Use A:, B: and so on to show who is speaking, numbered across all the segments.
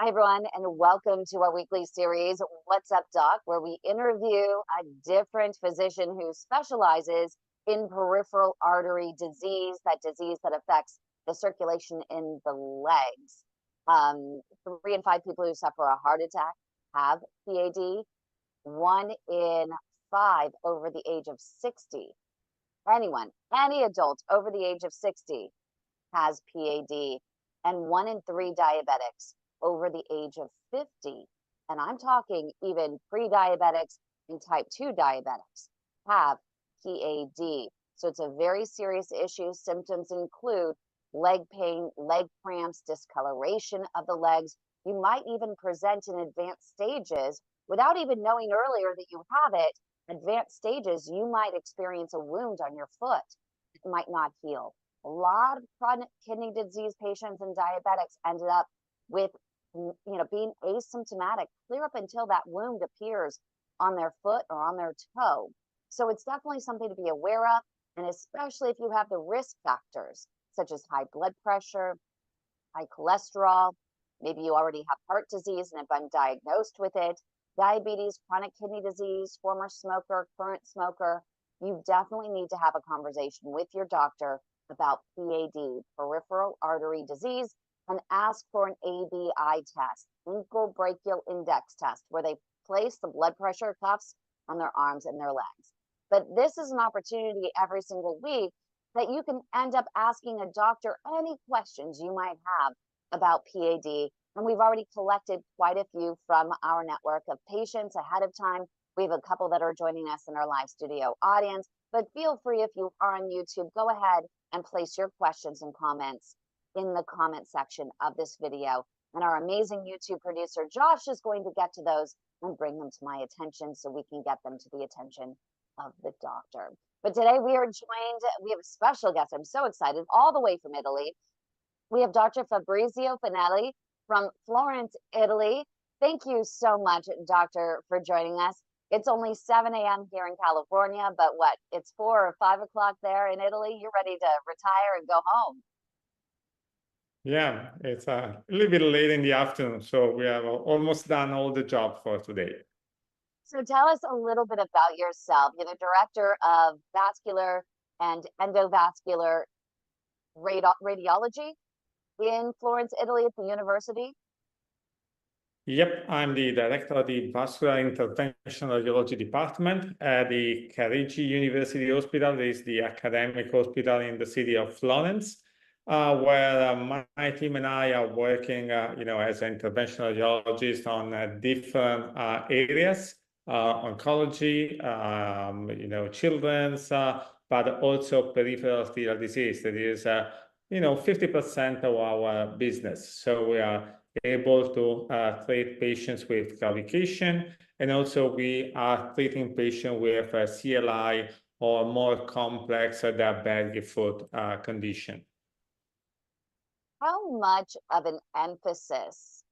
A: Hi, everyone, and welcome to our weekly series, What's Up, Doc, where we interview a different physician who specializes in peripheral artery disease, that disease that affects the circulation in the legs. 3 in 5 people who suffer a heart attack have PAD. 1 in 5 over the age of 60. Any adult over the age of 60 has PAD, and 1 in 3 diabetics over the age of 50, and I'm talking even pre-diabetics and type 2 diabetics, have PAD. So it's a very serious issue. Symptoms include leg pain, leg cramps, discoloration of the legs. You might even present in advanced stages without even knowing earlier that you have it. Advanced stages, you might experience a wound on your foot. It might not heal. A lot of chronic kidney disease patients and diabetics ended up with being asymptomatic clear up until that wound appears on their foot or on their toe. So it's definitely something to be aware of, and especially if you have the risk factors such as high blood pressure, high cholesterol, maybe you already have heart disease and have been diagnosed with it, diabetes, chronic kidney disease, former smoker, current smoker. You definitely need to have a conversation with your doctor about PAD, peripheral artery disease, and ask for an ABI test, ankle brachial index test, where they place the blood pressure cuffs on their arms and their legs. But this is an opportunity every single week that you can end up asking a doctor any questions you might have about PAD. And we've already collected quite a few from our network of patients ahead of time. We have a couple that are joining us in our live studio audience, but feel free, if you are on YouTube, go ahead and place your questions and comments in the comment section of this video. And our amazing YouTube producer, Josh, is going to get to those and bring them to my attention so we can get them to the attention of the doctor. But today we have a special guest. I'm so excited, all the way from Italy. We have Dr. Fabrizio Fanelli from Florence, Italy. Thank you so much, doctor, for joining us. It's only 7 a.m. here in California, but it's 4 or 5 o'clock there in Italy. You're ready to retire and go home.
B: Yeah, it's a little bit late in the afternoon, so we have almost done all the job for today.
A: So tell us a little bit about yourself. You're the director of vascular and endovascular radiology in Florence, Italy at the university.
B: Yep, I'm the director of the Vascular Interventional Radiology Department at the Careggi University Hospital. This is the academic hospital in the city of Florence, where my team and I are working, as interventional radiologists on different areas, oncology, children's, but also peripheral arterial disease. That is, 50% of our business. So we are able to treat patients with claudication, and also we are treating patients with CLI or more complex diabetic foot condition.
A: How much of an emphasis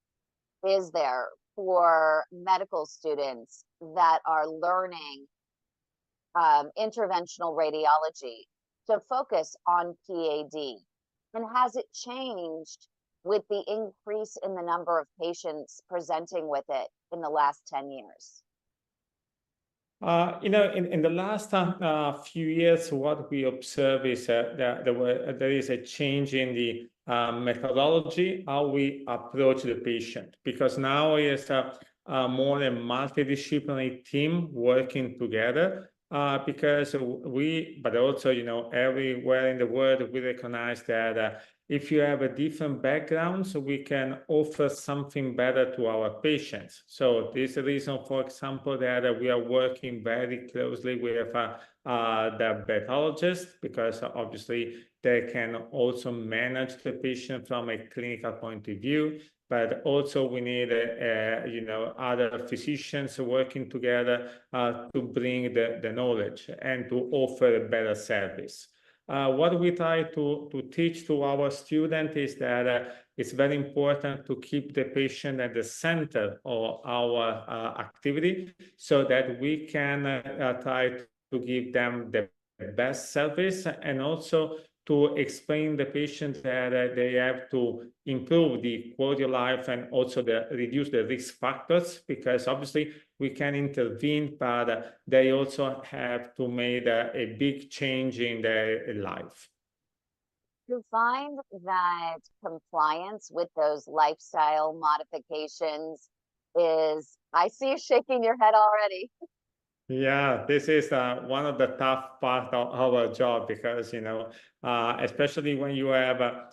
A: is there for medical students that are learning interventional radiology to focus on PAD? And has it changed with the increase in the number of patients presenting with it in the last 10 years?
B: In the last few years, what we observe is that there is a change in the methodology, how we approach the patient, because now it's more a multidisciplinary team working together. But also, everywhere in the world, we recognize that if you have a different background, so we can offer something better to our patients. So this is the reason, for example, that we are working very closely with the diabetologists, because obviously they can also manage the patient from a clinical point of view. But also we need, other physicians working together to bring the knowledge and to offer a better service. What we try to teach to our students is that it's very important to keep the patient at the center of our activity, so that we can try to give them the best service, and also to explain the patient that they have to improve the quality of life and also reduce the risk factors, because obviously we can intervene, but they also have to make a big change in their life.
A: You find that compliance with those lifestyle modifications is, I see you shaking your head already.
B: Yeah, this is one of the tough part of our job, because, especially when you have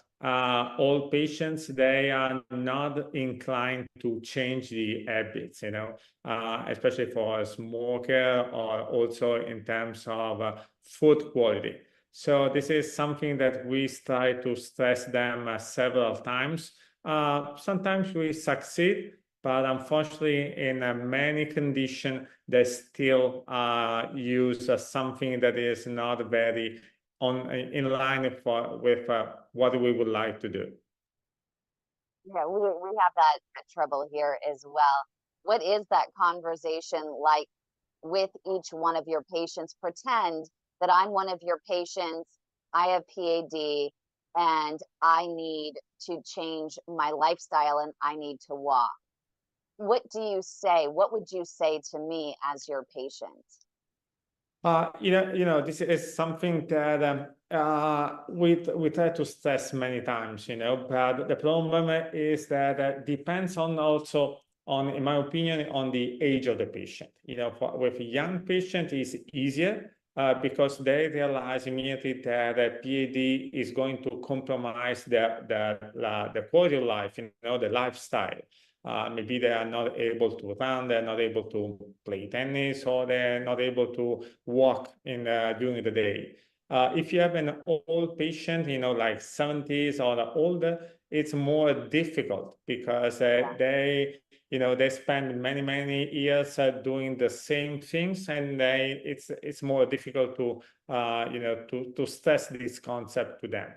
B: old patients, they are not inclined to change the habits, especially for a smoker, or also in terms of food quality. So this is something that we try to stress them several times. Sometimes we succeed, but unfortunately, in many conditions, they still use something that is not very in line with what we would like to do.
A: Yeah, we have that trouble here as well. What is that conversation like with each one of your patients? Pretend that I'm one of your patients, I have PAD, and I need to change my lifestyle and I need to walk. What do you say? What would you say to me as your patient?
B: This is something that we try to stress many times, but the problem is that it depends on also on, in my opinion, on the age of the patient. With a young patient, it's easier because they realize immediately that PAD is going to compromise the quality of life, the lifestyle. Maybe they are not able to run, they're not able to play tennis, or they're not able to walk during the day. If you have an old patient, like 70s or older, it's more difficult because they spend many years doing the same things, and it's more difficult to stress this concept to them.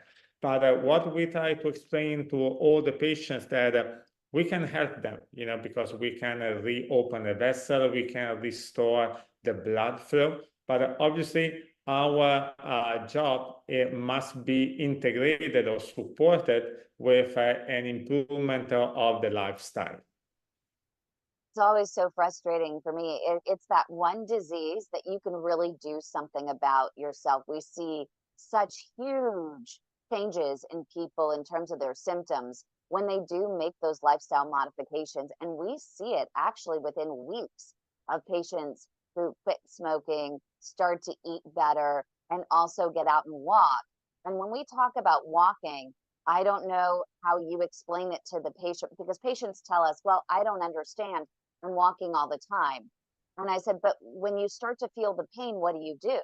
B: But what we try to explain to all the patients that we can help them, because we can reopen the vessel, we can restore the blood flow. But obviously, our job, it must be integrated or supported with an improvement of the lifestyle.
A: It's always so frustrating for me. It's that one disease that you can really do something about yourself. We see such huge changes in people in terms of their symptoms when they do make those lifestyle modifications. And we see it actually within weeks of patients who quit smoking, start to eat better, and also get out and walk. And when we talk about walking, I don't know how you explain it to the patient, because patients tell us, well, I don't understand. I'm walking all the time. And I said, but when you start to feel the pain, what do you do?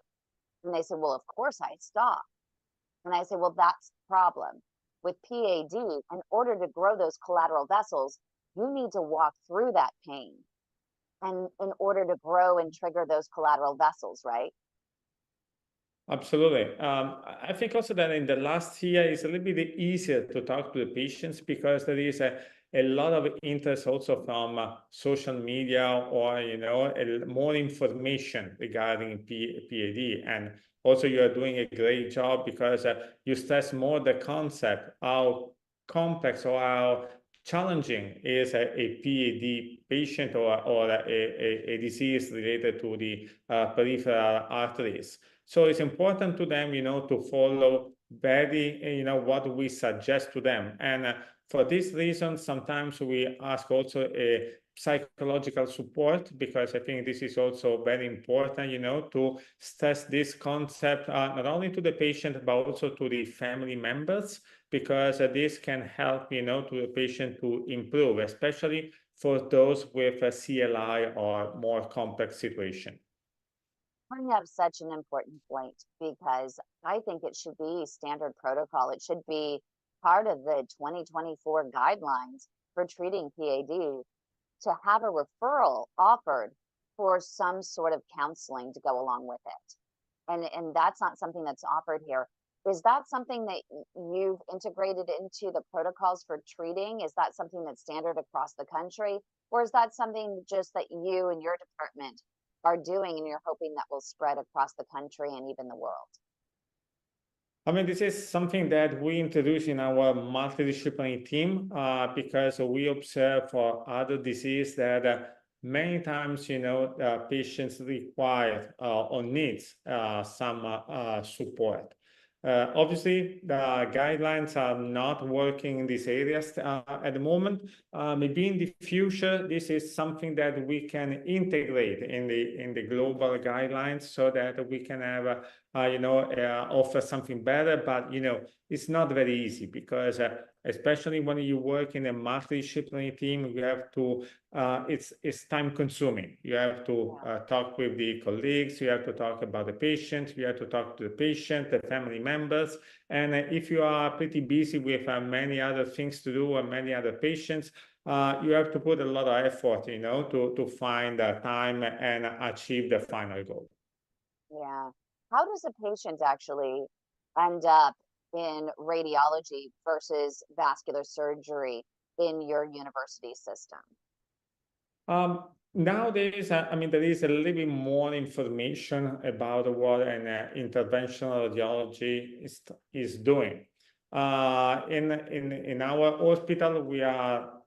A: And they said, well, of course I stop. And I said, well, that's the problem. With PAD, in order to grow those collateral vessels, you need to walk through that pain, and in order to grow and trigger those collateral vessels, right?
B: Absolutely. I think also that in the last year, it's a little bit easier to talk to the patients, because there is a lot of interest also from social media, or, more information regarding PAD. And also you are doing a great job, because you stress more the concept, how complex or how challenging is a PAD patient, or a disease related to the peripheral arteries. So it's important to them, to follow very, what we suggest to them. And for this reason, sometimes we ask also a psychological support, because I think this is also very important, to stress this concept not only to the patient, but also to the family members, because this can help, to the patient to improve, especially for those with a CLI or more complex situation.
A: Bring up such an important point, because I think it should be standard protocol. It should be part of the 2024 guidelines for treating PAD to have a referral offered for some sort of counseling to go along with it. And that's not something that's offered here. Is that something that you've integrated into the protocols for treating? Is that something that's standard across the country? Or is that something just that you and your department are doing, and you're hoping that will spread across the country and even the world?
B: I mean, this is something that we introduce in our multidisciplinary team because we observe for other disease that many times, patients require or needs some support. Obviously, the guidelines are not working in these areas at the moment. Maybe in the future, this is something that we can integrate in the global guidelines so that we can have offer something better, but it's not very easy because especially when you work in a multidisciplinary team, you have to it's time consuming. You have to talk with the colleagues, you have to talk about the patient, you have to talk to the patient, the family members, and if you are pretty busy with many other things to do and many other patients, you have to put a lot of effort, to find time and achieve the final goal.
A: Yeah. How does a patient actually end up in radiology versus vascular surgery in your university system?
B: Nowadays, there is a little bit more information about what an interventional radiology is doing. In our hospital, we are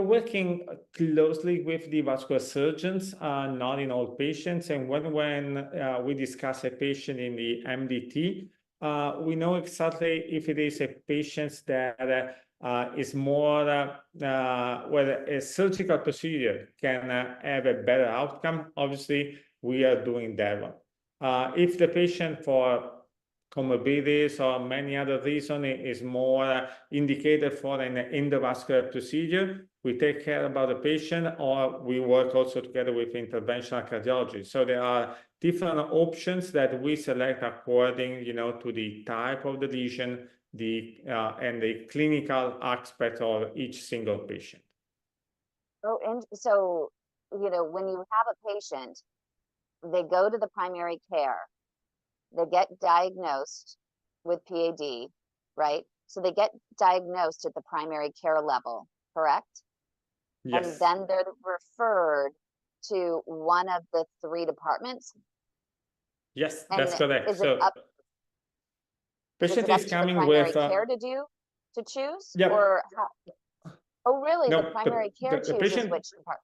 B: working closely with the vascular surgeons, not in all patients. And when we discuss a patient in the MDT, we know exactly if it is a patient that is more where a surgical procedure can have a better outcome. Obviously, we are doing that one. If the patient for comorbidities or many other reasons is more indicated for an endovascular procedure, we take care about the patient, or we work also together with interventional cardiology. So there are different options that we select according, to the type of the lesion, and the clinical aspect of each single patient.
A: Oh, and so, when you have a patient, they go to the primary care, they get diagnosed with PAD, right? So they get diagnosed at the primary care level, correct?
B: Yes.
A: And then they're referred to one of the 3 departments?
B: Yes,
A: and
B: that's correct.
A: Is it up
B: patient is coming
A: primary
B: with
A: care to choose?
B: Yep.
A: Or how? Oh, really?
B: No,
A: the primary care chooses
B: patient,
A: which department?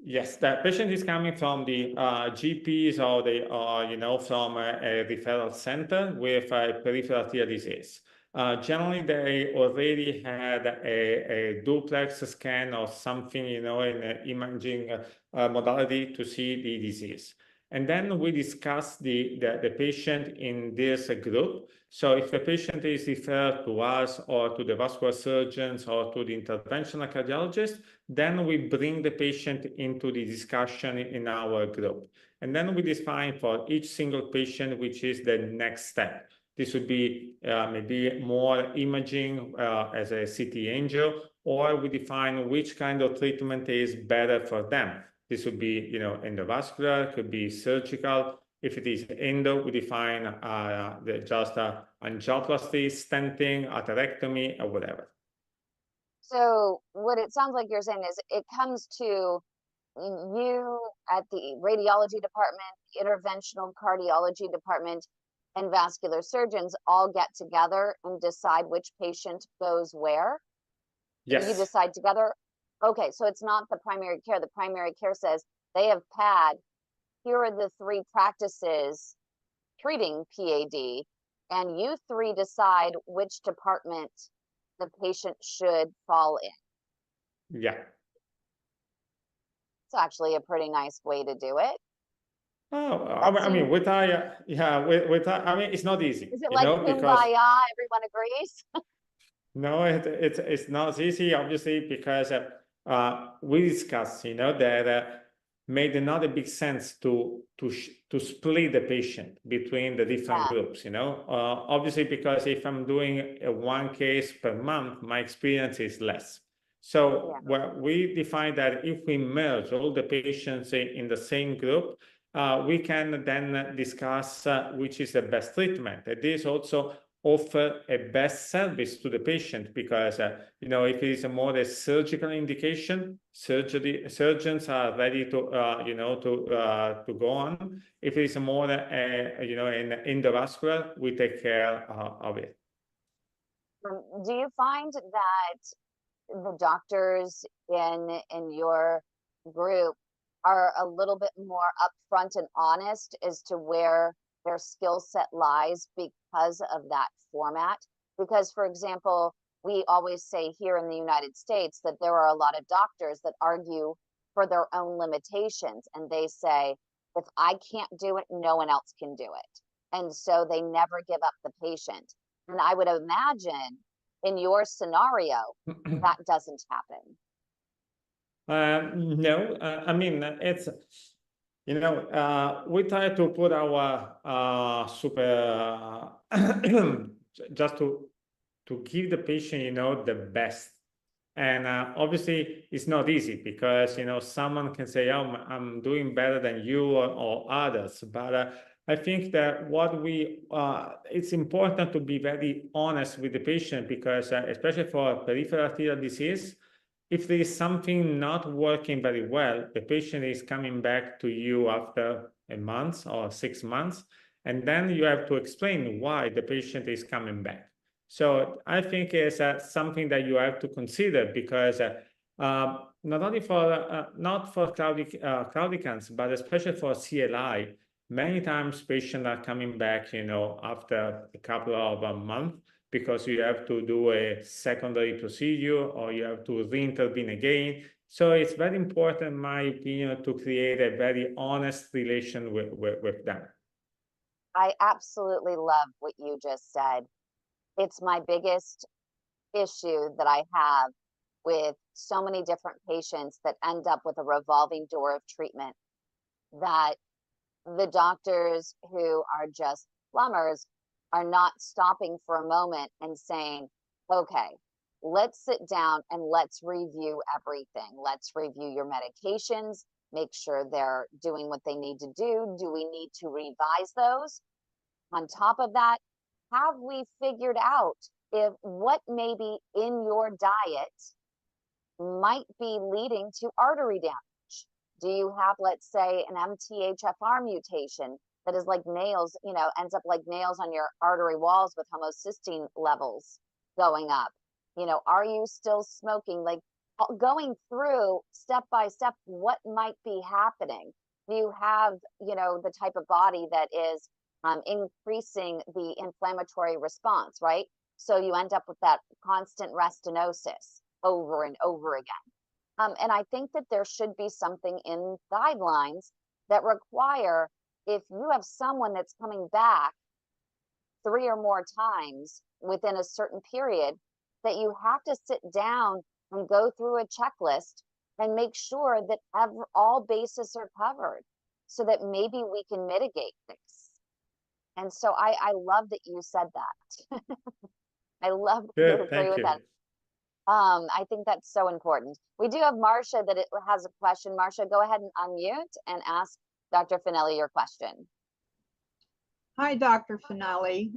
B: Yes, the patient is coming from the GPs or from a referral center with a peripheral arterial disease. Generally, they already had a duplex scan or something, in an imaging modality to see the disease. And then we discuss the patient in this group. So if a patient is referred to us or to the vascular surgeons or to the interventional cardiologist, then we bring the patient into the discussion in our group. And then we define for each single patient, which is the next step. This would be maybe more imaging as a CT angio, or we define which kind of treatment is better for them. This would be, endovascular, could be surgical. If it is endo, we define just angioplasty, stenting, atherectomy, or whatever.
A: So what it sounds like you're saying is it comes to you at the radiology department, the interventional cardiology department, and vascular surgeons all get together and decide which patient goes where?
B: Yes.
A: You decide together? Okay, so it's not the primary care. The primary care says they have PAD. Here are the 3 practices treating PAD, and you 3 decide which department the patient should fall in.
B: Yeah.
A: It's actually a pretty nice way to do it.
B: Oh, I mean, it's not easy.
A: Is it like kumbaya?
B: Because
A: Everyone agrees?
B: no, it's not easy, obviously, because we discussed, that made not a big sense to split the patient between the different groups, obviously, because if I'm doing 1 case per month, my experience is less. So we define that if we merge all the patients in the same group, we can then discuss which is the best treatment. And this also offer a best service to the patient, because you know, if it is a more a surgical indication, surgeons are ready to you know, to go on. If it is a more you know, in the vascular, we take care of it.
A: Do you find that the doctors in your group are a little bit more upfront and honest as to where their skill set lies because of that format? Because, for example, we always say here in the United States that there are a lot of doctors that argue for their own limitations, and they say, if I can't do it, no one else can do it. And so they never give up the patient. And I would imagine in your scenario, that doesn't happen.
B: No, I mean, it's, you know, we try to put our super just to give the patient, you know, the best. And obviously, it's not easy, because, you know, someone can say, oh, I'm doing better than you or others. But I think that what it's important to be very honest with the patient, because especially for peripheral arterial disease, if there is something not working very well, the patient is coming back to you after a month or 6 months, and then you have to explain why the patient is coming back. So I think it's something that you have to consider, because not only for not for claudicants, but especially for CLI, many times patients are coming back, you know, after a couple of months, because you have to do a secondary procedure or you have to re-intervene again. So it's very important, in my opinion, to create a very honest relation with them.
A: I absolutely love what you just said. It's my biggest issue that I have with so many different patients that end up with a revolving door of treatment, that the doctors who are just plumbers are not stopping for a moment and saying, okay, let's sit down and let's review everything. Let's review your medications, make sure they're doing what they need to do. Do we need to revise those? On top of that, have we figured out if what may be in your diet might be leading to artery damage? Do you have, let's say, an MTHFR mutation that is like nails, you know, ends up like nails on your artery walls with homocysteine levels going up? You know, are you still smoking? Like, going through step by step what might be happening. Do you have, you know, the type of body that is increasing the inflammatory response, right? So you end up with that constant restenosis over and over again. And I think that there should be something in guidelines that require, if you have someone that's coming back 3 or more times within a certain period, that you have to sit down and go through a checklist and make sure that all bases are covered, so that maybe we can mitigate this. And so I love that you said that. I love that you agree with that. I think that's so important. We do have Marcia that has a question. Marcia, go ahead and unmute and ask Dr. Fanelli your question.
C: Hi, Dr. Fanelli.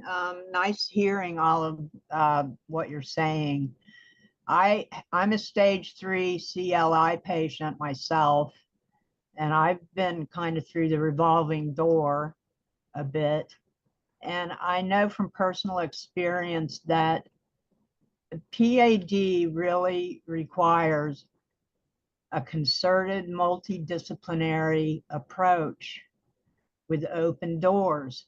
C: Nice hearing all of what you're saying. I'm a stage 3 CLI patient myself, and I've been kind of through the revolving door a bit. And I know from personal experience that PAD really requires a concerted, multidisciplinary approach with open doors.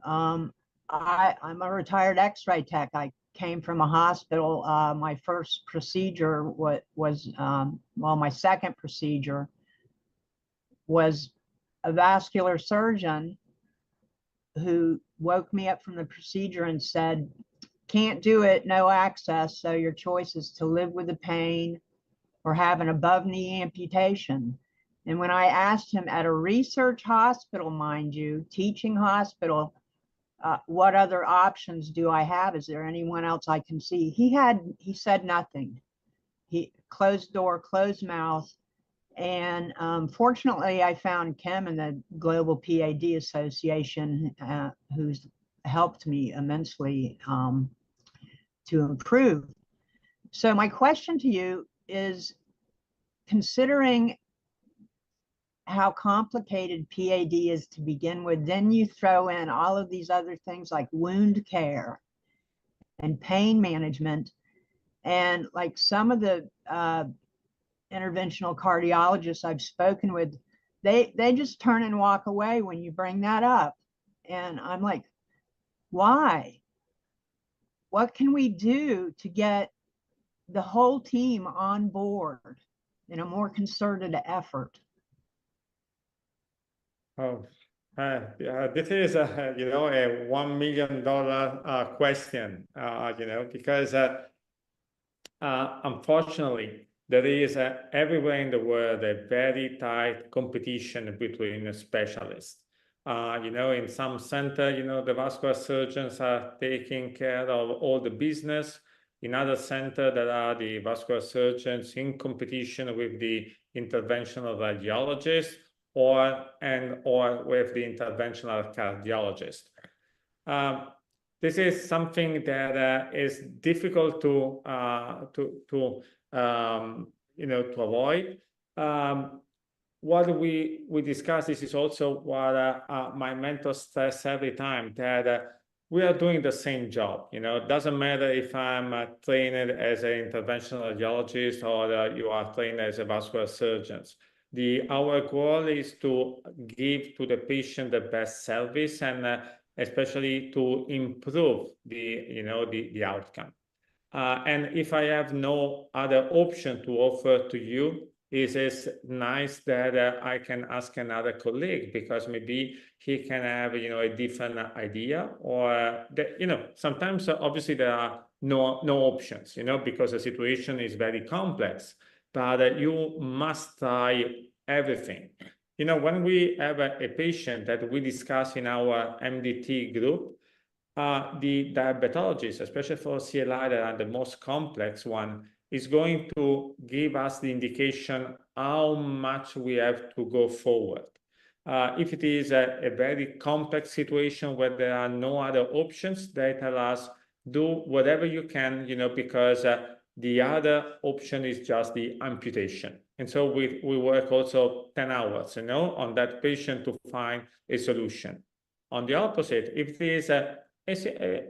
C: I'm a retired X-ray tech. I came from a hospital. My first procedure was my second procedure was a vascular surgeon who woke me up from the procedure and said, can't do it, no access, so your choice is to live with the pain or have an above knee amputation. And when I asked him at a research hospital, mind you, teaching hospital, what other options do I have? Is there anyone else I can see? He said nothing. He closed door, closed mouth. And fortunately, I found Kim in the Global PAD Association, who's helped me immensely to improve. So my question to you is, considering how complicated PAD is to begin with, then you throw in all of these other things like wound care and pain management, and like some of the interventional cardiologists I've spoken with, they just turn and walk away when you bring that up. And I'm like, why? What can we do to get the whole team on board in a more concerted effort?
B: Oh, yeah, this is a $1 million question, because unfortunately there is everywhere in the world a very tight competition between specialists. In some center, the vascular surgeons are taking care of all the business. In other center, there are the vascular surgeons in competition with the interventional radiologists or with the interventional cardiologist. This is something that is difficult to avoid. What we discuss, this is also what my mentors stress every time, that we are doing the same job. It doesn't matter if I'm trained as an interventional radiologist or you are trained as a vascular surgeon. Our goal is to give to the patient the best service, and especially to improve the outcome. And if I have no other option to offer to you, it's nice that I can ask another colleague, because maybe he can have a different idea, or sometimes obviously there are no options, because the situation is very complex. But you must try everything. When we have a patient that we discuss in our MDT group, the diabetologist, especially for CLI, that are the most complex one, is going to give us the indication how much we have to go forward. If it is a very complex situation where there are no other options, they tell us, do whatever you can, because the other option is just the amputation. And so we work also 10 hours, on that patient to find a solution. On the opposite, if it is a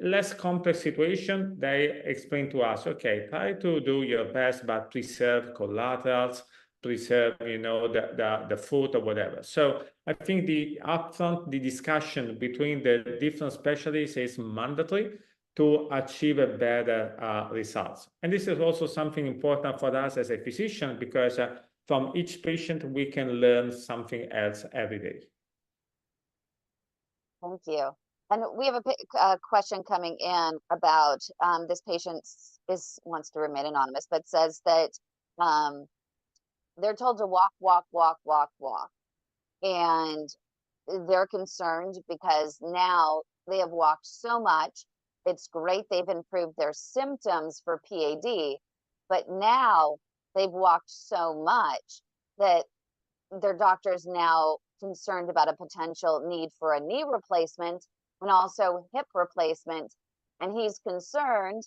B: less complex situation, they explain to us, okay, try to do your best, but preserve collaterals, preserve, the foot or whatever. So I think the discussion between the different specialists is mandatory to achieve a better results. And this is also something important for us as a physician, because from each patient, we can learn something else every day.
A: Thank you. And we have a question coming in about this patient wants to remain anonymous, but says that they're told to walk, walk, walk, walk, walk. And they're concerned because now they have walked so much. It's great they've improved their symptoms for PAD, but now they've walked so much that their doctor is now concerned about a potential need for a knee replacement and also hip replacement. And he's concerned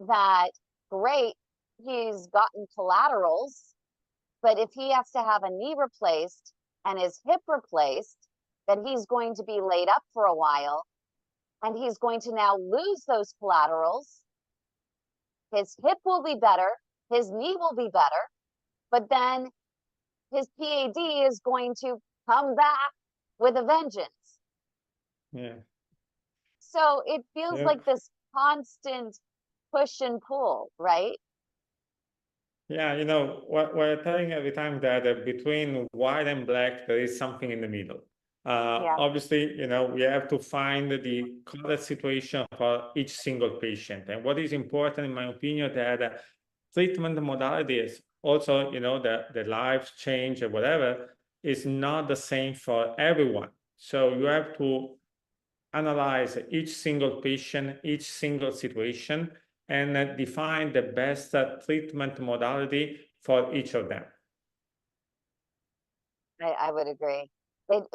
A: that, great, he's gotten collaterals, but if he has to have a knee replaced and his hip replaced, then he's going to be laid up for a while, and he's going to now lose those collaterals. His hip will be better, his knee will be better, but then his PAD is going to come back with a vengeance.
B: Yeah.
A: So it feels like this constant push and pull, right?
B: Yeah, we're telling every time that between white and black, there is something in the middle. Obviously, we have to find the correct situation for each single patient. And what is important, in my opinion, that treatment modalities, also, the life change or whatever, is not the same for everyone. So you have to analyze each single patient, each single situation, and define the best treatment modality for each of them.
A: I would agree.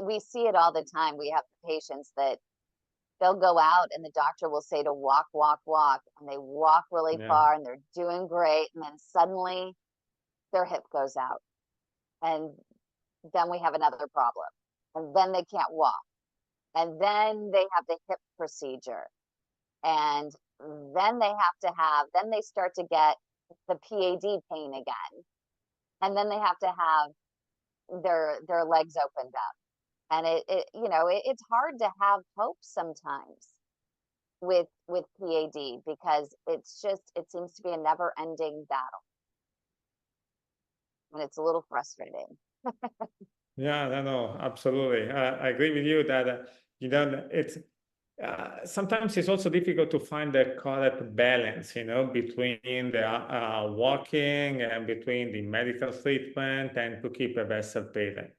A: We see it all the time. We have patients that they'll go out and the doctor will say to walk, walk, walk, and they walk really far and they're doing great. And then suddenly their hip goes out. And then we have another problem. And then they can't walk. And then they have the hip procedure. And then then they start to get the PAD pain again. And then they have to have their legs opened up. And it's hard to have hope sometimes with PAD, because it seems to be a never ending battle. And it's a little frustrating.
B: Yeah, no, absolutely. I agree with you that, it's sometimes it's also difficult to find the correct balance, between the walking and between the medical treatment and to keep a vessel patient.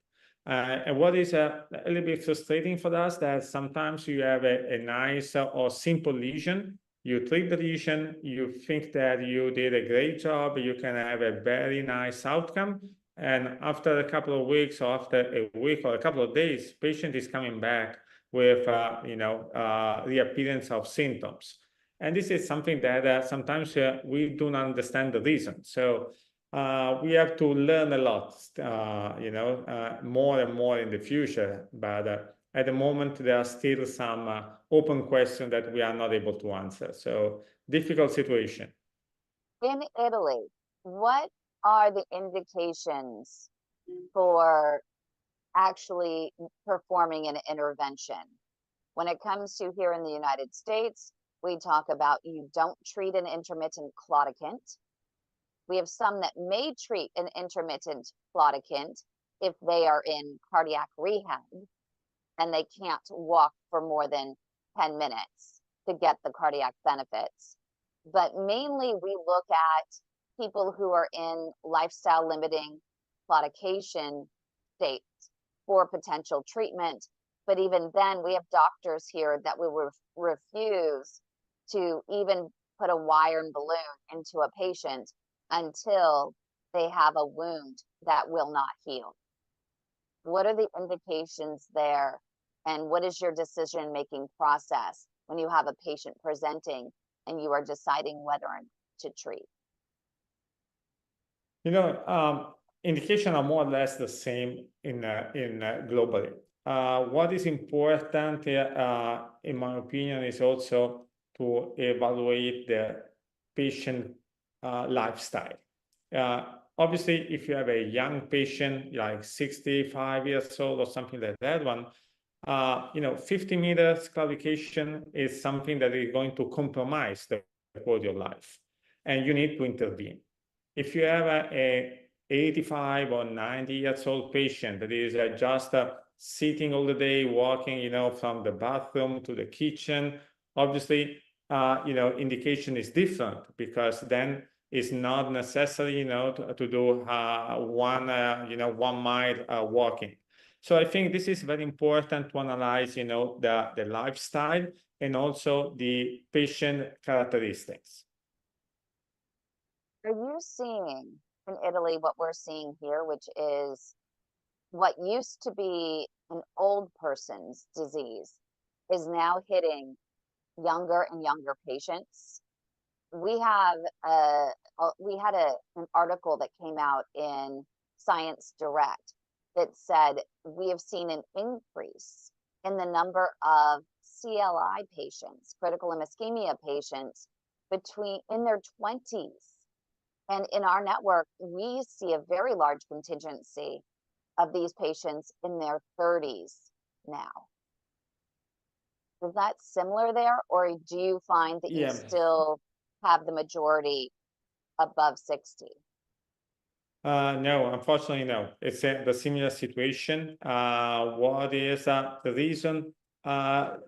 B: And what is a little bit frustrating for us, that sometimes you have a nice or simple lesion, you treat the lesion, you think that you did a great job, you can have a very nice outcome. And after a couple of weeks or after a week or a couple of days, patient is coming back with, the appearance of symptoms. And this is something that sometimes we do not understand the reason. So we have to learn a lot, more and more in the future. But at the moment, there are still some open questions that we are not able to answer. So difficult situation.
A: In Italy, what are the indications for actually performing an intervention? When it comes to here in the United States, we talk about you don't treat an intermittent claudicant. We have some that may treat an intermittent claudicant if they are in cardiac rehab and they can't walk for more than 10 minutes to get the cardiac benefits. But mainly we look at people who are in lifestyle limiting claudication states for potential treatment. But even then, we have doctors here that will refuse to even put a wire and balloon into a patient until they have a wound that will not heal. What are the indications there? And what is your decision-making process when you have a patient presenting and you are deciding whether or not to treat?
B: Indications are more or less the same in globally. What is important, in my opinion, is also to evaluate the patient lifestyle. Obviously, if you have a young patient, like 65 years old or something like that one, 50 meters claudication is something that is going to compromise the quality of life, and you need to intervene. If you have a 85 or 90 years old patient that is just sitting all the day, walking, from the bathroom to the kitchen, obviously, indication is different, because then it's not necessary, to do 1 mile walking. So I think this is very important to analyze, the lifestyle and also the patient characteristics.
A: Are you seeing in Italy what we're seeing here, which is what used to be an old person's disease is now hitting younger and younger patients? We had an article that came out in Science Direct that said we have seen an increase in the number of CLI patients, critical limb ischemia patients, in their 20s. And in our network, we see a very large contingency of these patients in their 30s now. Is that similar there, or do you find that you still have the majority above 60?
B: No, unfortunately, no. It's the similar situation. What is the reason?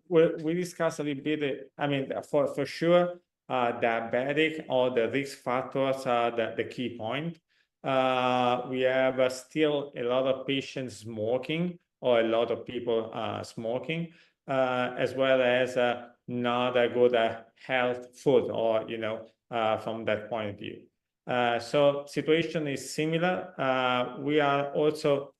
B: We discussed a little bit. I mean, for sure, diabetic or the risk factors are the key point. We have still a lot of patients smoking, or a lot of people smoking, as well as not a good health food, or from that point of view. So situation is similar. We are also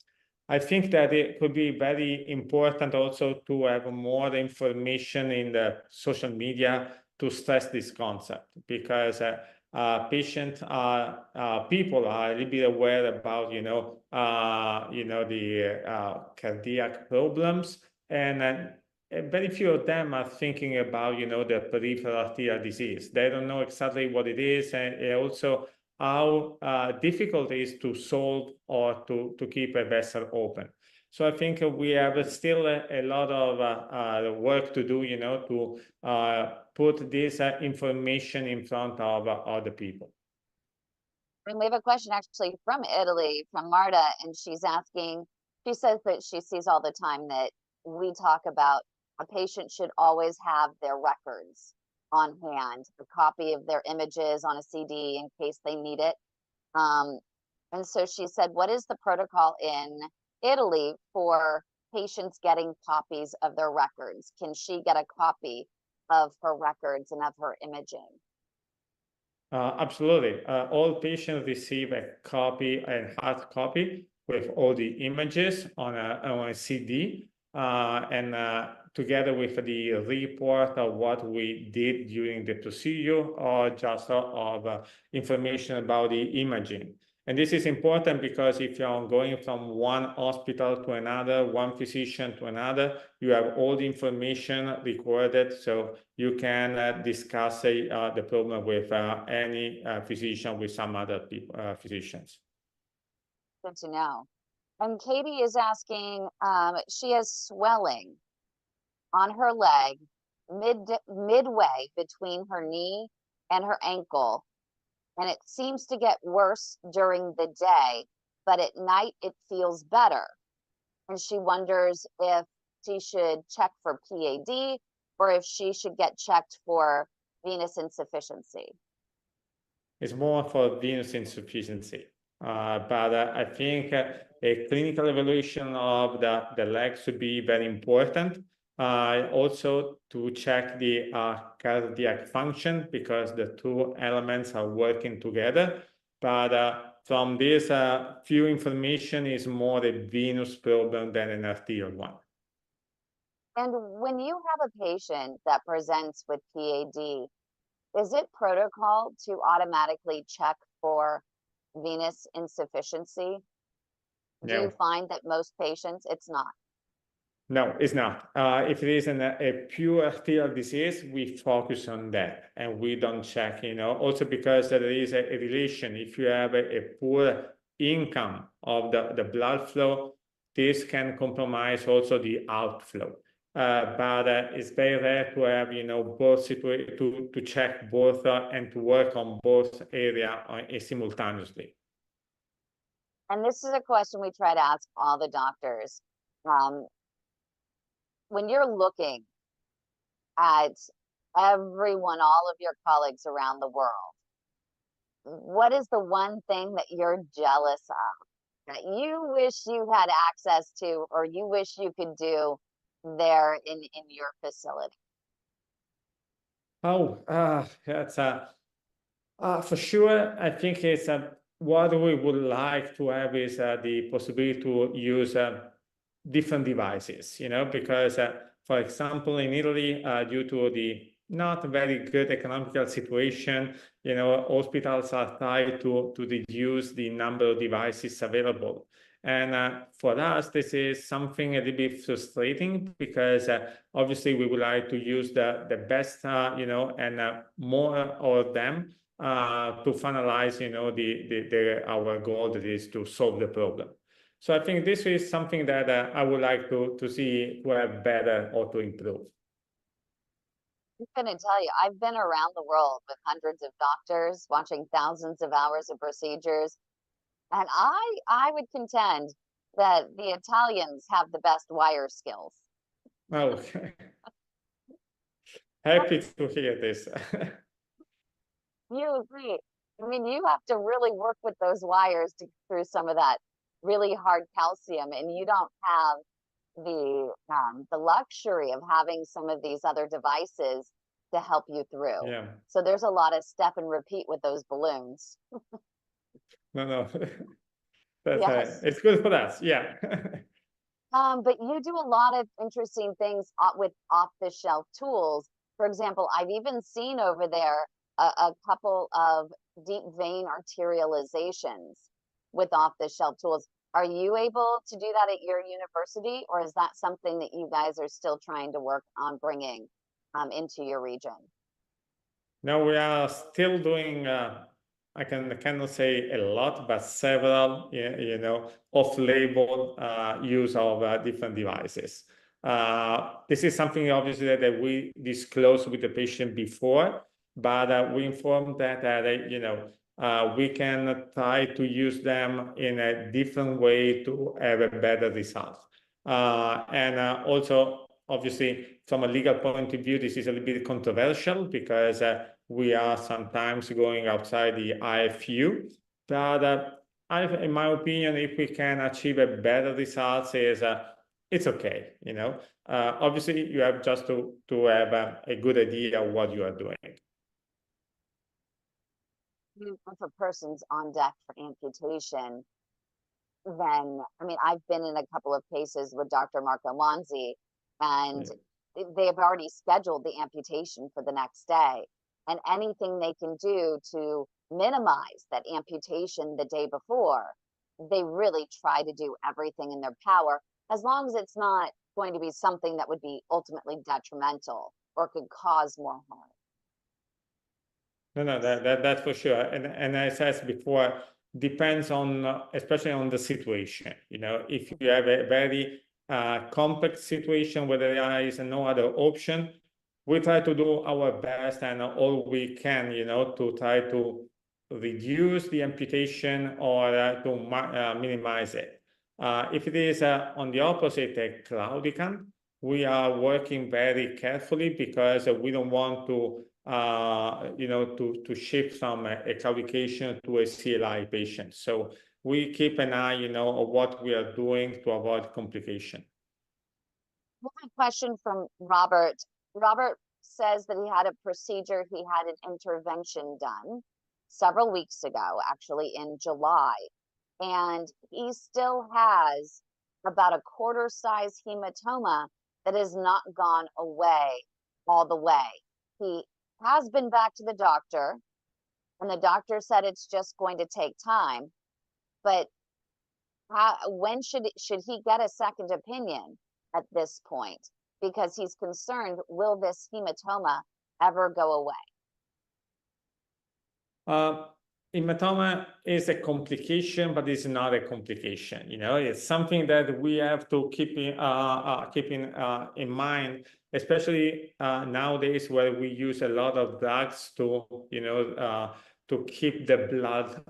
B: I think that it could be very important also to have more information in the social media to stress this concept, because patients are people are a little bit aware about the cardiac problems, and very few of them are thinking about the peripheral arterial disease. They don't know exactly what it is, and also how difficult it is to solve or to keep a vessel open. So I think we have still a lot of work to do, to put this information in front of other people.
A: And we have a question actually from Italy, from Marta, and she's asking, she says that she sees all the time that we talk about a patient should always have their records on hand, a copy of their images on a CD in case they need it. And so she said, what is the protocol in Italy for patients getting copies of their records? Can she get a copy of her records and of her imaging?
B: Absolutely. All patients receive a copy, a hard copy with all the images on a CD, and together with the report of what we did during the procedure, or just of information about the imaging. And this is important because if you're going from one hospital to another, one physician to another, you have all the information recorded, so you can discuss the problem with any physician, with some other physicians.
A: Good to know. And Katie is asking, she has swelling on her leg midway between her knee and her ankle, and it seems to get worse during the day, but at night it feels better. And she wonders if she should check for PAD or if she should get checked for venous insufficiency.
B: It's more for venous insufficiency, but I think a clinical evaluation of the legs should be very important. Also to check the cardiac function, because the two elements are working together. But from this few information is more a venous problem than an arterial one.
A: And when you have a patient that presents with PAD, is it protocol to automatically check for venous insufficiency? Do you find that most patients, it's not?
B: No, it's not. If it is a pure arterial disease, we focus on that and we don't check, also because there is a relation. If you have a poor income of the blood flow, this can compromise also the outflow. But it's very rare to have, both to check both and to work on both areas simultaneously.
A: And this is a question we try to ask all the doctors. When you're looking at everyone, all of your colleagues around the world, what is the one thing that you're jealous of, that you wish you had access to, or you wish you could do there in your facility?
B: That's for sure. I think it's what we would like to have is the possibility to use different devices, because for example, in Italy, due to the not very good economical situation, hospitals are trying to reduce the number of devices available. And for us, this is something a little bit frustrating, because obviously we would like to use the best, and more of them to finalize, our goal, that is to solve the problem. So I think this is something that I would like to see to have better or to improve.
A: I'm going to tell you, I've been around the world with hundreds of doctors, watching thousands of hours of procedures, and I would contend that the Italians have the best wire skills.
B: Okay. Happy to hear this.
A: You agree? I mean, you have to really work with those wires to get through some of that really hard calcium, and you don't have the luxury of having some of these other devices to help you through.
B: Yeah.
A: So there's a lot of step and repeat with those balloons.
B: No.
A: Yes.
B: It's good for us. Yeah.
A: But you do a lot of interesting things with off-the-shelf tools. For example, I've even seen over there a couple of deep vein arterializations with off-the-shelf tools. Are you able to do that at your university, or is that something that you guys are still trying to work on bringing into your region?
B: No, we are still doing, I cannot say a lot, but several, off-label use of different devices. This is something obviously that we disclose with the patient before, but we inform that, we can try to use them in a different way to have a better result. And also, obviously, from a legal point of view, this is a little bit controversial because we are sometimes going outside the IFU. But in my opinion, if we can achieve a better results, it's okay. Obviously, you have just to have a good idea of what you are doing.
A: If a person's on deck for amputation, then, I mean, I've been in a couple of cases with Dr. Marco Manzi, and they have already scheduled the amputation for the next day. And anything they can do to minimize that amputation the day before, they really try to do everything in their power, as long as it's not going to be something that would be ultimately detrimental or could cause more harm.
B: No, that's for sure. And as I said before, depends on, especially on the situation. If you have a very complex situation where there is no other option, we try to do our best and all we can, to try to reduce the amputation or to minimize it. If it is on the opposite, a claudican, we are working very carefully because we don't want to to shift from a claudication to a CLI patient. So we keep an eye, on what we are doing to avoid complication.
A: One question from Robert. Robert says that he had a procedure, he had an intervention done several weeks ago, actually in July, and he still has about a quarter-size hematoma that has not gone away all the way. He has been back to the doctor, and the doctor said it's just going to take time. But when should he get a second opinion at this point? Because he's concerned, will this hematoma ever go away?
B: Hematoma is a complication, but it's not a complication. It's something that we have to keep in mind, especially nowadays where we use a lot of drugs to to keep the blood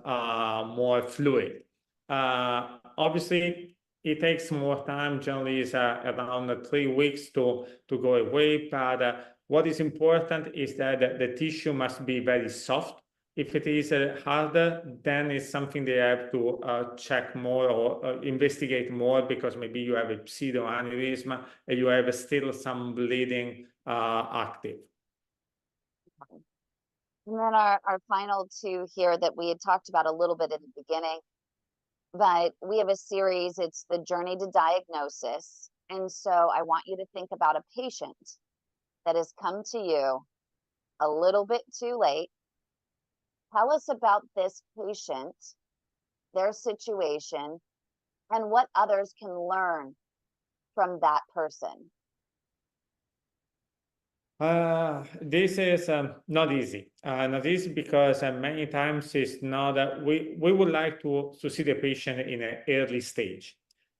B: more fluid. Obviously, it takes more time. Generally, is around 3 weeks to go away. But what is important is that the tissue must be very soft. If it is harder, then it's something they have to check more or investigate more, because maybe you have a pseudoaneurysm and you have still some bleeding active.
A: And then our final two here that we had talked about a little bit at the beginning, but we have a series, it's the journey to diagnosis. And so I want you to think about a patient that has come to you a little bit too late. Tell us about this patient, their situation, and what others can learn from that person.
B: This is not easy. Not easy because many times it's not, we would like to see the patient in an early stage.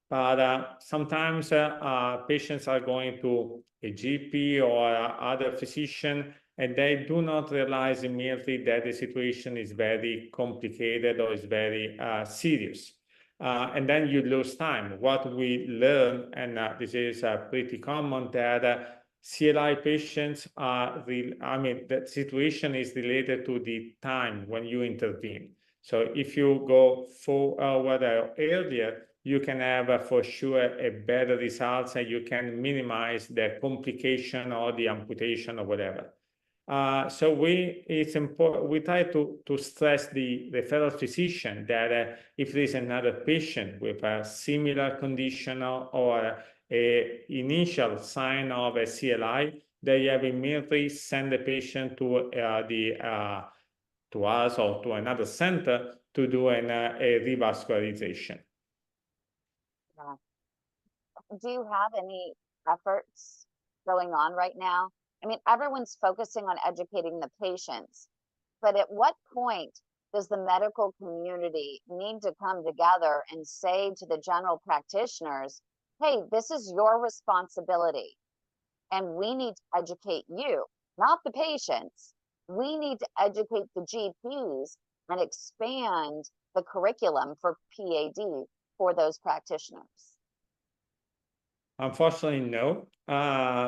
B: But sometimes patients are going to a GP or other physician, and they do not realize immediately that the situation is very complicated or is very serious. And then you lose time. What we learn, and this is pretty common, that CLI patients the situation is related to the time when you intervene. So if you go 4 hours earlier, you can have for sure a better results, and you can minimize the complication or the amputation or whatever. So it's important. We try to stress the referral physician that if there is another patient with a similar condition or a initial sign of a CLI, they have immediately send the patient to to us or to another center to do a revascularization.
A: Do you have any efforts going on right now? I mean, everyone's focusing on educating the patients, but at what point does the medical community need to come together and say to the general practitioners, hey, this is your responsibility, and we need to educate you, not the patients. We need to educate the GPs and expand the curriculum for PAD for those practitioners.
B: Unfortunately, no.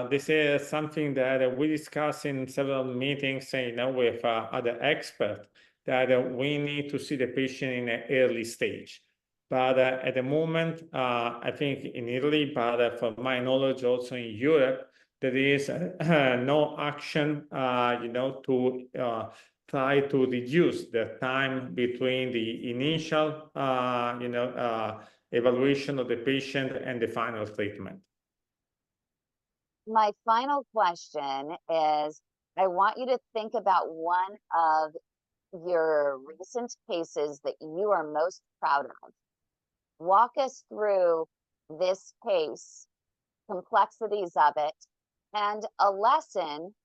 B: This is something that we discuss in several meetings, with other experts, that we need to see the patient in an early stage. But at the moment, I think in Italy, but from my knowledge, also in Europe, there is no action, to try to reduce the time between the initial, evaluation of the patient and the final treatment.
A: My final question is, I want you to think about one of your recent cases that you are most proud of. Walk us through this case, complexities of it, and a lesson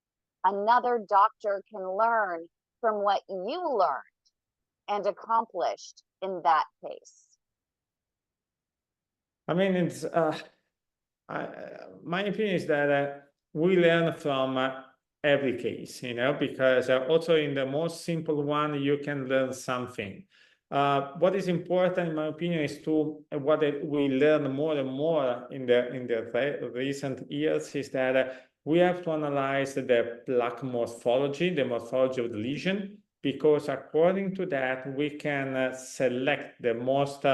A: another doctor can learn from what you learned and accomplished in that case.
B: I mean, it's my opinion is that we learn from every case, because also in the most simple one, you can learn something. What is important, in my opinion, is what we learn more and more in the recent years is that we have to analyze the plaque morphology, the morphology of the lesion, because according to that, we can select the most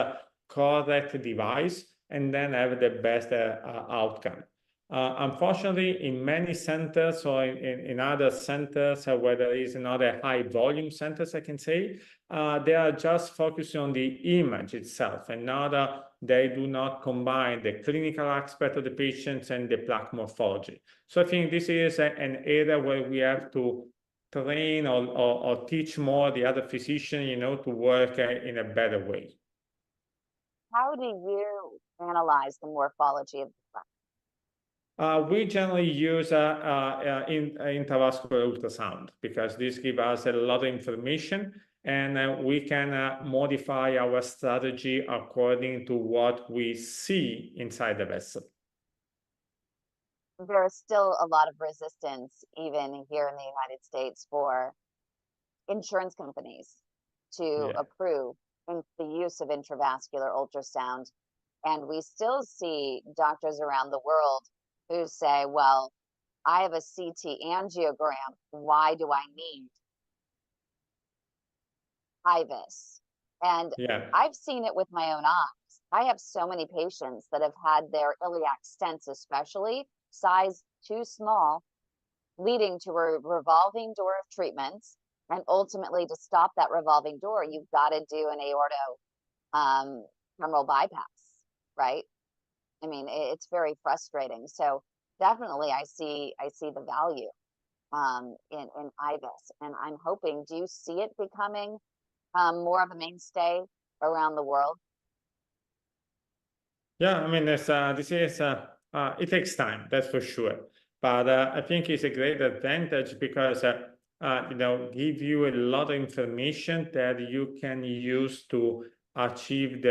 B: correct device and then have the best outcome. Unfortunately, in many centers or in other centers where there is another high volume centers, I can say, they are just focusing on the image itself, and they do not combine the clinical aspect of the patients and the plaque morphology. So I think this is an area where we have to train or teach more the other physician, to work in a better way.
A: How do you analyze the morphology of the plaque?
B: We generally use intravascular ultrasound because this gives us a lot of information, and we can modify our strategy according to what we see inside the vessel.
A: There is still a lot of resistance, even here in the United States, for insurance companies to approve the use of intravascular ultrasound. And we still see doctors around the world who say, well, I have a CT angiogram. Why do I need IVUS? And I've seen it with my own eyes. I have so many patients that have had their iliac stents, especially, size too small, leading to a revolving door of treatments. And ultimately, to stop that revolving door, you've got to do an aortohumeral bypass, right? I mean, it's very frustrating. So definitely, I see the value in IVUS, and I'm hoping. Do you see it becoming more of a mainstay around the world?
B: Yeah, I mean, it takes time, that's for sure. But I think it's a great advantage because give you a lot of information that you can use to achieve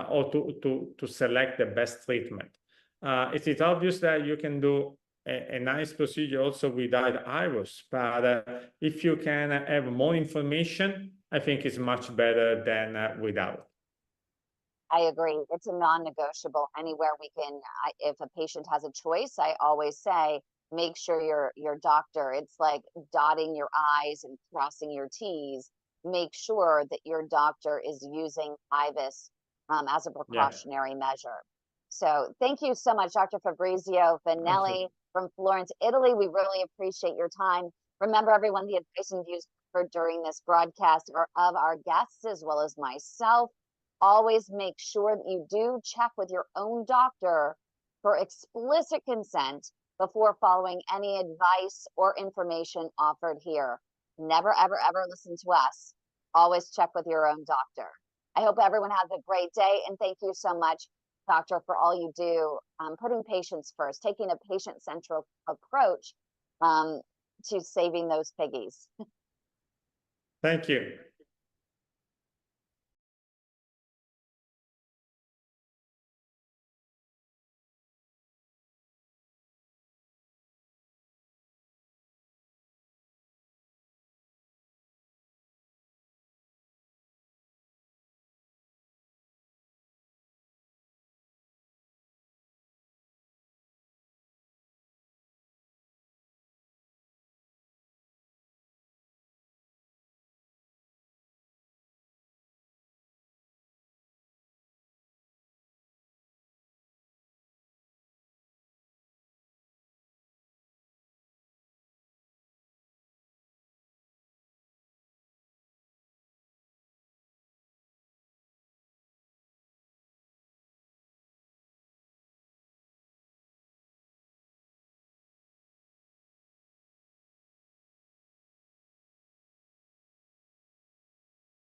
B: or to select the best treatment. It is obvious that you can do a nice procedure also without IVUS, but if you can have more information, I think it's much better than without.
A: I agree. It's a non-negotiable. Anywhere we can, if a patient has a choice, I always say, make sure your doctor, it's like dotting your I's and crossing your T's. Make sure that your doctor is using IVUS as a precautionary measure. So thank you so much, Dr. Fabrizio Fanelli from Florence, Italy. We really appreciate your time. Remember, everyone, the advice and views offered during this broadcast are of our guests as well as myself. Always make sure that you do check with your own doctor for explicit consent before following any advice or information offered here. Never, ever, ever listen to us. Always check with your own doctor. I hope everyone has a great day, and thank you so much, Doctor, for all you do, putting patients first, taking a patient-central approach to saving those piggies.
B: Thank you.